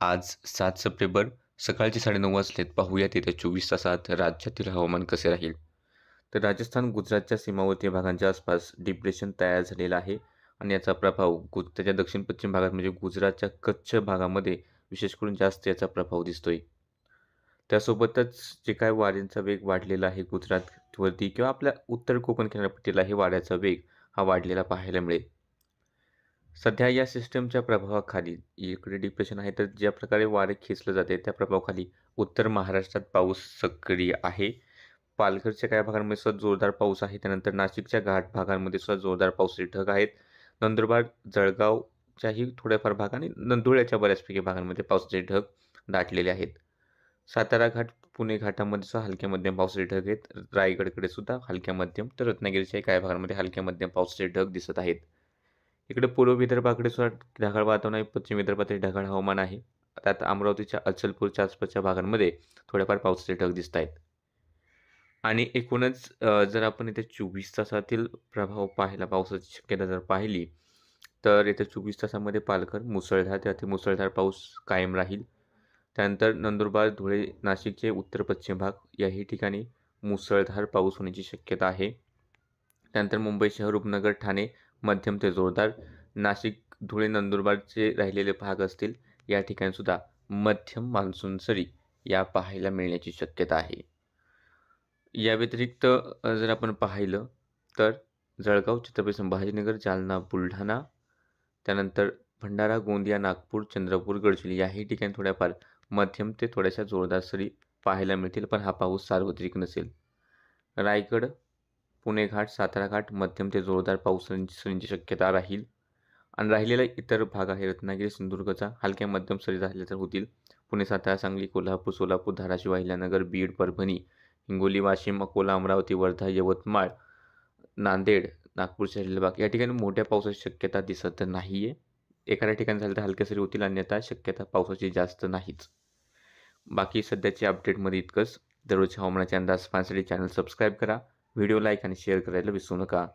आज 7 सप्टेंबर सकाळचे 9:30 वाजलेत. पाहूयात येत्या 24 तासात राज्यातील हवामान कसे राहील. तर राजस्थान, गुजरातच्या सीमावर्ती भागांच्या आसपास डिप्रेशन तयार झालेला आहे आणि याचा प्रभाव त्याच्या दक्षिण-पश्चिम भागात म्हणजे गुजरातच्या कच्छ भागामध्ये विशेष करून जास्त याचा प्रभाव दिसतोय. त्यासोबतच जे काय वाऱ्यांचा वेग वाढलेला आहे गुजरातवरती किंवा आपल्या उत्तर कोकण किनारपट्टीला हे वाऱ्याचा वेग हा वाढलेला पाहायला मिळेल. सध्या या सिस्टमच्या प्रभावाखाली इकडे डिप्रेशन आहे, तर ज्या प्रकारे वारे खेचले जाते त्या प्रभावाखाली उत्तर महाराष्ट्रात पाऊस सक्रिय आहे. पालघरच्या काही भागांमध्ये सुद्धा जोरदार पाऊस आहे. त्यानंतर नाशिकच्या घाट भागांमध्ये सुद्धा जोरदार पावसाचे ढग आहेत. नंदुरबार, जळगावच्याही थोड्याफार भाग आणि नंदुरच्या बऱ्याचपैकी भागांमध्ये पावसाचे ढग दाटलेले आहेत. सातारा घाट, पुणे घाटामध्ये सुद्धा हलक्या मध्यम पावसाचे ढग आहेत. रायगडकडे सुद्धा हलक्या मध्यम, तर रत्नागिरीच्या काही भागांमध्ये हलक्या मध्यम पावसाचे ढग दिसत आहेत. इकडे पूर्व विदर्भाकडे सुद्धा ढगाळ वातावरण आहे. पश्चिम विदर्भातही ढगाळ हवामान आहे. त्यात अमरावतीच्या अचलपूरच्या आसपासच्या भागांमध्ये थोड्याफार पावसाचे ढग दिसत आहेत. आणि एकूणच जर आपण येत्या 24 तासातील प्रभाव पाहिला, पावसाची शक्यता जर पाहिली, तर येत्या 24 तासामध्ये पालघर मुसळधार ते अतिमुसळधार पाऊस कायम राहील. त्यानंतर नंदुरबार, धुळे, नाशिकचे उत्तर-पश्चिम भाग याही ठिकाणी मुसळधार पाऊस होण्याची शक्यता आहे. त्यानंतर मुंबई शहर, उपनगर, ठाणे मध्यम ते जोरदार, नाशिक, धुळे, नंदुरबारचे राहिलेले भाग असतील या ठिकाणी सुद्धा मध्यम मान्सून सरी या पाहायला मिळण्याची शक्यता आहे. या व्यतिरिक्त जर आपण पाहिलं तर जळगाव, छत्रपती संभाजीनगर, जालना, बुलढाणा, त्यानंतर भंडारा, गोंदिया, नागपूर, चंद्रपूर, गडचिरोली याही ठिकाणी थोड्याफार मध्यम ते थोड्याशा जोरदार सरी पाहायला मिळतील, पण हा पाऊस सार्वत्रिक नसेल. रायगड, पुणे घाट, सातारा घाट मध्यम ते जोरदार सरींची शक्यता राहील. आणि राहिलेला इतर भाग आहे रत्नागिरी, सिंधुदुर्गचा हलक्या मध्यम सरी झाल्या तर होतील. पुणे, सातारा, सांगली, कोल्हापूर, सोलापूर, धाराशिव, अहिल्यानगर, बीड, परभणी, हिंगोली, वाशिम, अकोला, अमरावती, वर्धा, यवतमाळ, नांदेड, नागपूर, शहरील या ठिकाणी मोठ्या पावसाची शक्यता दिसत नाहीये. एखाद्या ठिकाणी झालं तर हलक्या सरी होतील, अन्यथा शक्यता पावसाची जास्त नाहीच. बाकी सध्याच्या अपडेटमध्ये इतकंच. दररोजच्या हवामानाचे अंदाज पाहण्यासाठी चॅनल सबस्क्राईब करा. व्हिडिओ लाईक आणि शेअर करायला विसरू नका.